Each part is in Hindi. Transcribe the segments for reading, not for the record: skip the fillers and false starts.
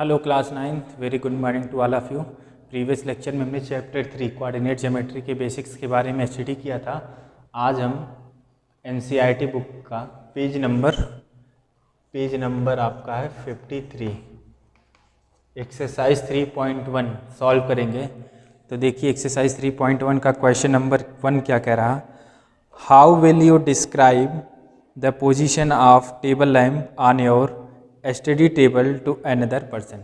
Hello class 9th, very good morning to all of you. Previous lecture में हमने चैप्टर 3 कोऑर्डिनेट ज्योमेट्री के बेसिक्स के बारे में स्टडी किया था। आज हम एनसीईआरटी बुक का पेज नंबर आपका है 53, एक्सरसाइज 3.1 सॉल्व करेंगे। तो देखिए एक्सरसाइज 3.1 का क्वेश्चन नंबर 1 क्या कह रहा, how will you describe the position of table lamp on your study table to another person.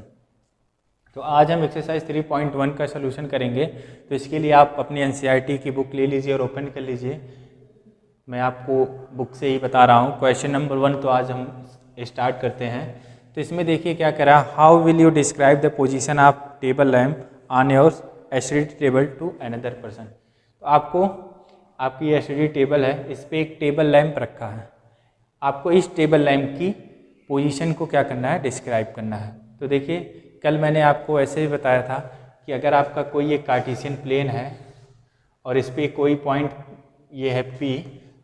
तो आज हम एक्सरसाइज 3.1 का सलूशन करेंगे। तो इसके लिए आप अपनी एनसीईआरटी की बुक ले लीजिए और ओपन कर लीजिए। मैं आपको बुक से ही बता रहा हूँ। क्वेश्चन नंबर 1 तो आज हम स्टार्ट करते हैं। तो इसमें देखिए क्या कह रहा है, how will you describe the position of table lamp on your study table to another person. तो आपको आपकी स्टडी टेबल है, इस पर एक टेबल लैम्प रखा है। आपको इस टेबल लैम्प की पोजीशन को क्या करना है, डिस्क्राइब करना है। तो देखिए कल मैंने आपको ऐसे ही बताया था कि अगर आपका कोई एक कार्टेशियन प्लेन है और इस पर कोई पॉइंट ये है P,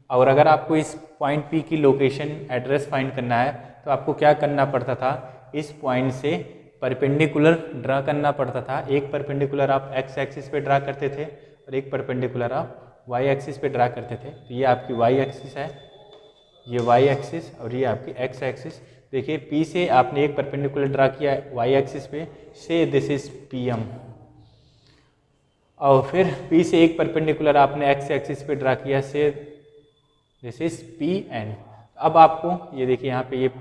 और अगर आपको इस पॉइंट P की लोकेशन एड्रेस फाइंड करना है तो आपको क्या करना पड़ता था, इस पॉइंट से परपेंडिकुलर ड्रा करना पड़ता था। एक परपेंडिकुलर आप x एक्सिस पे ड्रा करते थे और एक परपेंडिकुलर आप y एक्सिस पे ड्रा करते थे। तो ये आपकी y एक्सिस है, ये y एक्सिस और ये आपकी x एक्सिस। देखिए P से आपने एक परपेंडिकुलर ड्रा किया y एक्सिस पे, से दिस इज PM, और फिर P से एक परपेंडिकुलर आपने x एक्सिस पे ड्रा किया, से दिस इज PN। अब आपको ये देखिए यहाँ पे ये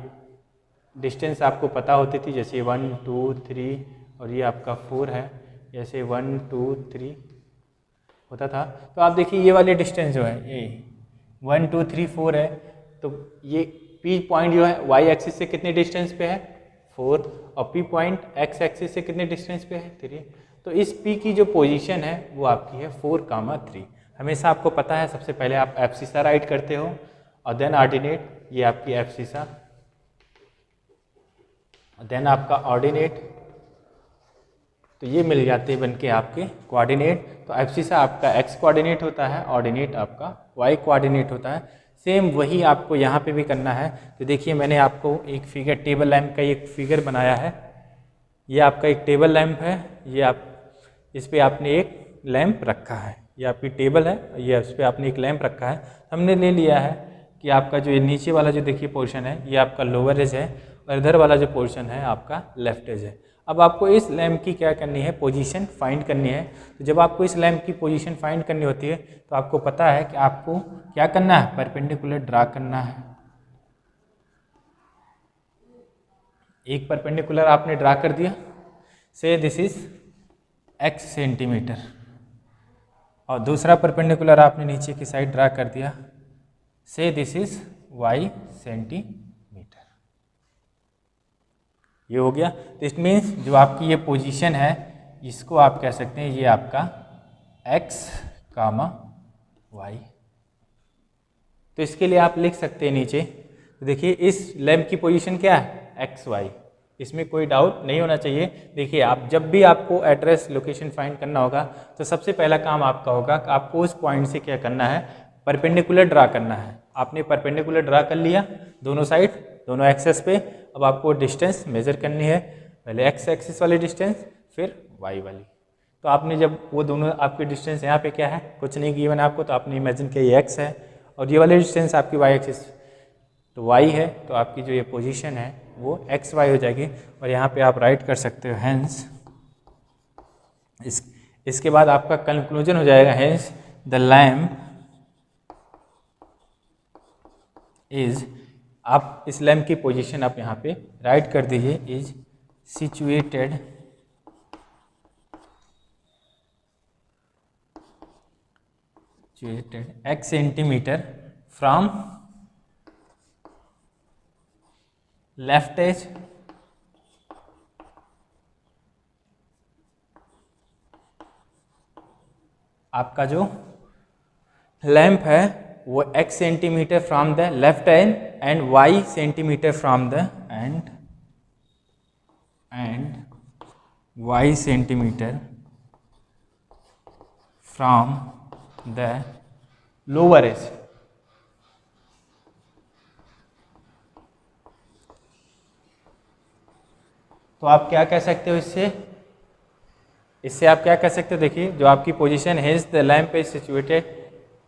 डिस्टेंस आपको पता होती थी, जैसे 1 2 3 और ये आपका 4 है, जैसे 1 2 3 होता था। तो आप देखिए ये वाले डिस्टेंस जो है ये 1 2 3 4 है। तो ये P पॉइंट जो है y एक्सिस से कितने डिस्टेंस पे है, 4, और P पॉइंट x एक्सिस से कितने डिस्टेंस पे है, 3। तो इस P की जो पोजीशन है वो आपकी है 4, 3। हमेशा आपको पता है, सबसे पहले आप एब्सिसा राइट करते हो और देन ऑर्डिनेट, ये आपकी एब्सिसा, देन आपका ऑर्डिनेट, तो ये मिल जाते हैं बन के आपके कोऑर्डिनेट। तो एब्सिसा आपका x कोऑर्डिनेट होता है, ऑर्डिनेट आपका y कोऑर्डिनेट होता है। सेम वही आपको यहाँ पे भी करना है। तो देखिए मैंने आपको एक फिगर टेबल लैम्प का एक फिगर बनाया है। ये आपका एक टेबल लैम्प है, ये आप इस पर आपने एक लैम्प रखा है, ये आपकी टेबल है, ये इस पर आपने एक लैम्प रखा है। हमने ले लिया है कि आपका जो ये नीचे वाला जो देखिए पोर्शन है ये आपका लोअर एज है और इधर वाला जो पोर्शन है आपका लेफ्ट एज है। अब आपको इस लैम्प की क्या करनी है, पोजीशन फाइंड करनी है। तो जब आपको इस लैम्प की पोजीशन फाइंड करनी होती है तो आपको पता है कि आपको क्या करना है, परपेंडिकुलर ड्रा करना है। एक परपेंडिकुलर आपने ड्रा कर दिया, से दिस इज x सेंटीमीटर, और दूसरा परपेंडिकुलर आपने नीचे की साइड ड्रा कर दिया, से दिस इज y सेंटीमीटर। ये हो गया। तो इट मीन्स जो आपकी ये पोजीशन है इसको आप कह सकते हैं ये आपका x, y। तो इसके लिए आप लिख सकते हैं नीचे, तो देखिए इस लैम्प की पोजीशन क्या है, x y, इसमें कोई डाउट नहीं होना चाहिए। देखिए आप जब भी आपको एड्रेस लोकेशन फाइंड करना होगा तो सबसे पहला काम आपका होगा कि आपको उस पॉइंट से क्या करना है, परपेंडिकुलर ड्रा करना है। आपने परपेंडिकुलर ड्रा कर लिया दोनों साइड, दोनों एक्सेस पे। अब आपको डिस्टेंस मेजर करनी है, पहले x एक्सिस वाली डिस्टेंस फिर y वाली। तो आपने जब वो दोनों आपकी डिस्टेंस यहाँ पे क्या है, कुछ नहीं गिवन आपको, तो आपने इमेजिन किया ये x है और ये वाली डिस्टेंस आपकी y एक्सिस तो y है। तो आपकी जो ये पोजीशन है वो x y हो जाएगी और यहाँ पे आप राइट कर सकते हो हेंस। इसके बाद आपका कंक्लूजन हो जाएगा, हेंस द लैम्प इज, आप इस लैम्प की पोजीशन आप यहाँ पे राइट कर दीजिए, is situated x centimetre from left edge आपका जो लैम्प है वो x centimetre from the left end y centimetre from the end y centimetre from the lower edge. तो आप क्या कह सकते हो इससे आप क्या कह सकते हो, देखिए जो आपकी पोजीशन है, the lamp is situated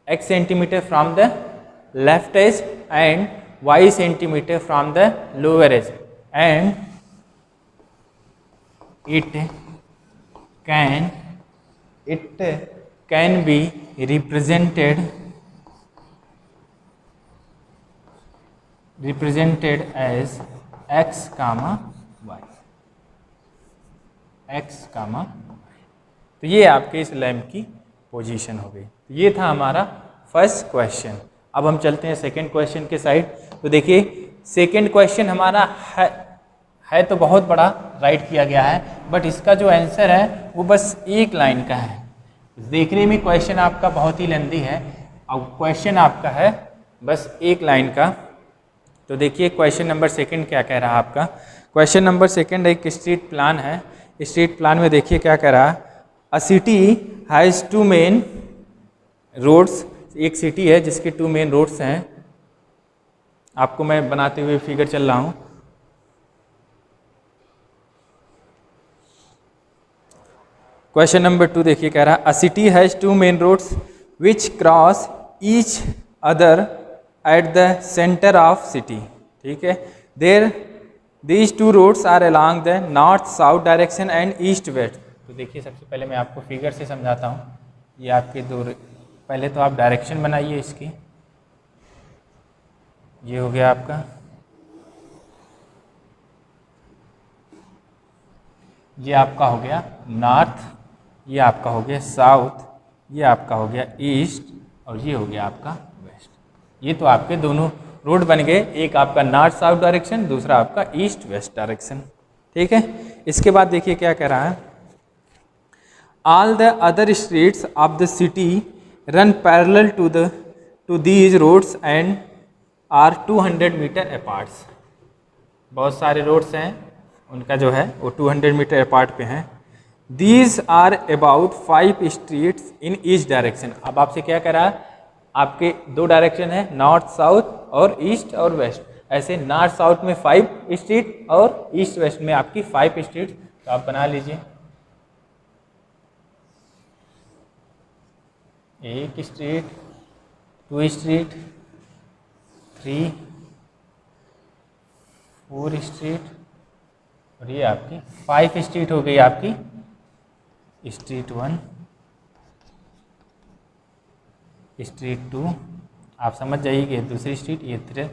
x centimetre from the left edge and y centimetre from the lower edge and it can be represented as x, y, x, y। तो ये आपके इस लैम्प की पोजीशन हो गई। तो ये था हमारा फर्स्ट क्वेश्चन। अब हम चलते हैं सेकंड क्वेश्चन के साइड। तो देखिए सेकंड क्वेश्चन हमारा है तो बहुत बड़ा राइट किया गया है, बट इसका जो आंसर है वो बस एक लाइन का है। देखने में क्वेश्चन आपका बहुत ही लेंदी है और क्वेश्चन आपका है बस एक लाइन का। तो देखिए क्वेश्चन नंबर सेकंड क्या कह रहा है आपका। क्वेश्चन नंबर सेकंड एक स्ट्रीट प्लान है। स्ट्रीट प्लान में देखिए क्या कह रहा है, a city has 2 main roads. एक सिटी है जिसके 2 मेन रोड्स हैं। आपको मैं बनाते हुए फिगर चल रहा हूँ। क्वेश्चन नंबर 2 देखिए कह रहा है, a city has 2 main roads which cross each other at the centre of city. ठीक है, there these 2 roads are along the north south direction and east west. तो देखिए सबसे पहले मैं आपको फिगर से समझाता हूँ। ये आपके पहले तो आप डायरेक्शन बनाइए इसकी। ये हो गया आपका, ये आपका हो गया नॉर्थ, ये आपका हो गया साउथ, ये आपका हो गया ईस्ट और ये हो गया आपका वेस्ट। ये तो आपके दोनों रोड बन गए, एक आपका नॉर्थ साउथ डायरेक्शन, दूसरा आपका ईस्ट वेस्ट डायरेक्शन। ठीक है, इसके बाद देखिए क्या कह रहा है, all the other streets of the city run parallel to these roads and are 200 metre apart. बहुत सारे रोड्स हैं, उनका जो है वो 200 मीटर अपार्ट पे हैं। These are about 5 streets in each direction. अब आपसे क्या कह रहा है, आपके 2 डायरेक्शन है, नॉर्थ साउथ और ईस्ट और वेस्ट। ऐसे नॉर्थ साउथ में 5 स्ट्रीट और ईस्ट वेस्ट में आपकी 5 स्ट्रीट। तो आप बना लीजिए, एक स्ट्रीट, 2 स्ट्रीट, 3, 4 स्ट्रीट और ये आपकी 5 स्ट्रीट हो गई आपकी। स्ट्रीट 1, स्ट्रीट 2, आप समझ जाइए कि दूसरी स्ट्रीट, ये 3,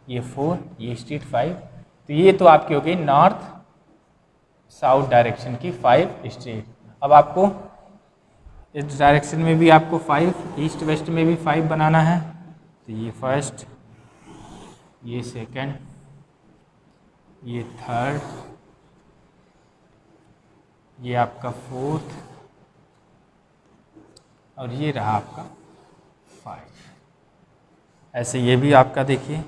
ये 4, ये स्ट्रीट 5। तो ये तो आपकी हो गई नॉर्थ साउथ डायरेक्शन की 5 स्ट्रीट। अब आपको इस डायरेक्शन में भी आपको 5, ईस्ट वेस्ट में भी 5 बनाना है। तो ये फर्स्ट, ये सेकंड, ये थर्ड, ये आपका 4th और ये रहा आपका 5। ऐसे ये भी आपका देखिए,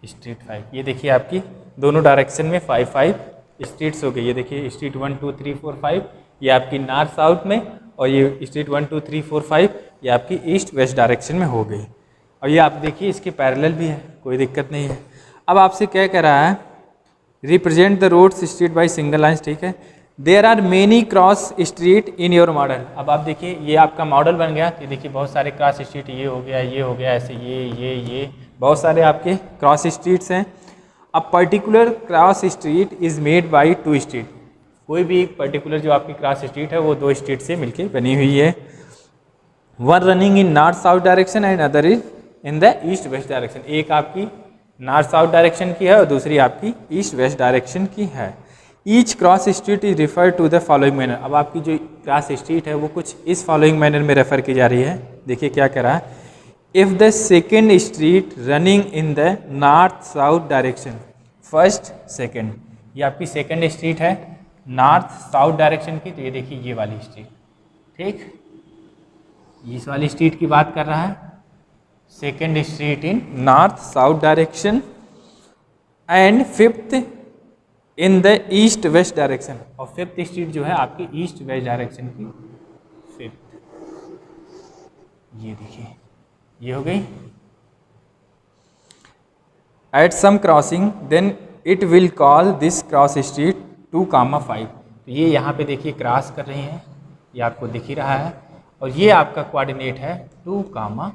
स्ट्रीट 5। ये देखिए आपकी दोनों डायरेक्शन में 5 स्ट्रीट्स हो गई। ये देखिए स्ट्रीट 1 2 3 4 5 ये आपकी नॉर्थ साउथ में, और ये स्ट्रीट 1 2 3 4 5 ये आपकी ईस्ट वेस्ट डायरेक्शन में हो गई। और ये आप देखिए इसके पैरेलल भी है, कोई दिक्कत नहीं है। अब आपसे क्या कह रहा है, represent the roads street by single lines. ठीक है, there are many cross street in your model. अब आप देखिए ये आपका मॉडल बन गया। ये देखिए बहुत सारे क्रॉस स्ट्रीट, ये हो गया, ये हो गया, ऐसे ये बहुत सारे आपके क्रॉस स्ट्रीट्स हैं। अब particular cross street is made by 2 street. कोई भी एक पर्टिकुलर जो आपकी क्रॉस स्ट्रीट है वो 2 स्ट्रीट से मिलके बनी हुई है। One running in north south direction and other is in the east west direction. एक आपकी नॉर्थ साउथ डायरेक्शन की है और दूसरी आपकी ईस्ट वेस्ट डायरेक्शन की है। Each cross street is refer to the following manner. अब आपकी जो क्रॉस स्ट्रीट है वो कुछ इस फॉलोइंग मैनर में रेफर की जा रही है। देखिए क्या कह रहा है, if the second street running in the north south direction, first second, ये आपकी सेकेंड स्ट्रीट है नॉर्थ साउथ डायरेक्शन की। तो ये देखिए ये वाली स्ट्रीट, ठीक, इस वाली स्ट्रीट की बात कर रहा है, second street in north south direction. And fifth in the east west direction, और फिफ्थ स्ट्रीट जो है आपकी ईस्ट वेस्ट डायरेक्शन की फिफ्थ। ये देखिए ये हो गई। At some crossing then it will call this cross street 2,5। तो ये यहाँ पे देखिए क्रॉस कर रही हैं, ये आपको दिख ही रहा है, और ये आपका कोऑर्डिनेट है 2,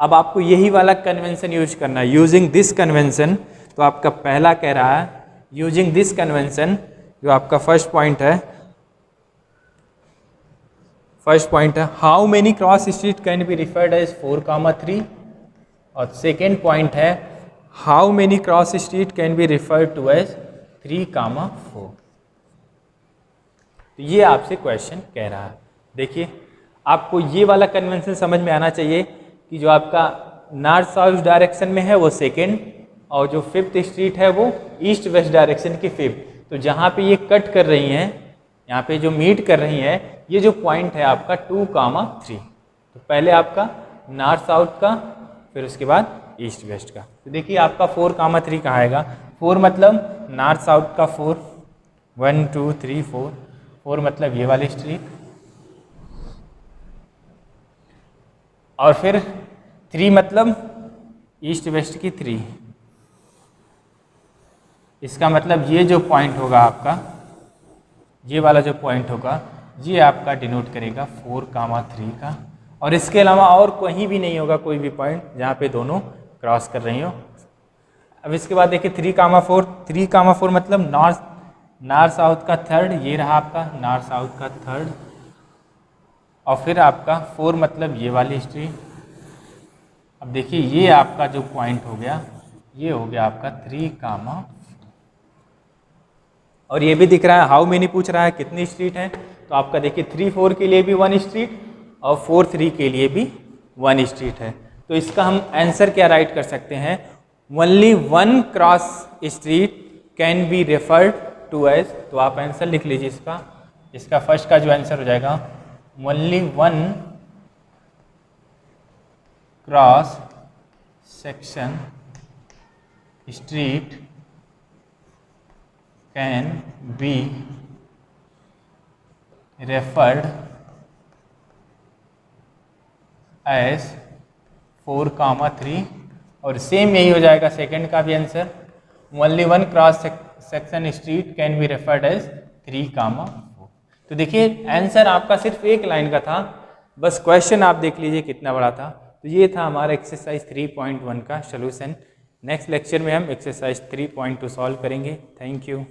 अब आपको यही वाला कन्वेंशन यूज करना है, यूजिंग दिस कन्वेंशन। तो आपका पहला कह रहा है यूजिंग दिस कन्वेंशन, जो आपका फर्स्ट पॉइंट है how many cross street can be referred as 4,3, और सेकेंड पॉइंट है how many cross street can be referred to as 3,4। तो ये आपसे क्वेश्चन कह रहा है। देखिए आपको ये वाला कन्वेंशन समझ में आना चाहिए कि जो आपका नॉर्थ साउथ डायरेक्शन में है वो सेकेंड, और जो फिफ्थ स्ट्रीट है वो ईस्ट वेस्ट डायरेक्शन की फिफ्थ। तो जहाँ पे ये कट कर रही हैं, यहाँ पे जो मीट कर रही हैं, ये जो पॉइंट है आपका 2,3। तो पहले आपका नॉर्थ साउथ का, फिर उसके बाद ईस्ट वेस्ट का। तो देखिए आपका 4,3 कहाँ आएगा, 4 मतलब नॉर्थ साउथ का 4, 1 2 3 4, 4 मतलब ये वाली स्ट्रीट, और फिर 3 मतलब ईस्ट वेस्ट की 3। इसका मतलब ये जो पॉइंट होगा आपका, ये वाला जो पॉइंट होगा, ये आपका डिनोट करेगा 4,3 का, और इसके अलावा और कहीं भी नहीं होगा कोई भी पॉइंट जहाँ पे दोनों क्रॉस कर रही हो। अब इसके बाद देखिए 3,4, 3,4 मतलब नॉर्थ साउथ का थर्ड, ये रहा आपका नॉर्थ साउथ का थर्ड, और फिर आपका 4 मतलब ये वाली स्ट्रीट। अब देखिए ये आपका जो पॉइंट हो गया, ये हो गया आपका 3, और ये भी दिख रहा है हाउ मेनी पूछ रहा है कितनी स्ट्रीट है। तो आपका देखिए 3 4 के लिए भी 1 स्ट्रीट, और 4 3 के लिए भी 1 स्ट्रीट है। तो इसका हम आंसर क्या राइट कर सकते हैं, only 1 cross street can be referred to as. तो आप आंसर लिख लीजिए इसका फर्स्ट का जो आंसर हो जाएगा, only 1 cross section street can be referred as 4,3, और सेम यही हो जाएगा सेकंड का भी answer, only 1 cross section street can be referred as 3,4। तो देखिए आंसर आपका सिर्फ एक लाइन का था, बस क्वेश्चन आप देख लीजिए कितना बड़ा था। तो ये था हमारा एक्सरसाइज 3.1 का सॉल्यूशन। नेक्स्ट लेक्चर में हम एक्सरसाइज 3.2 सॉल्व करेंगे। Thank you.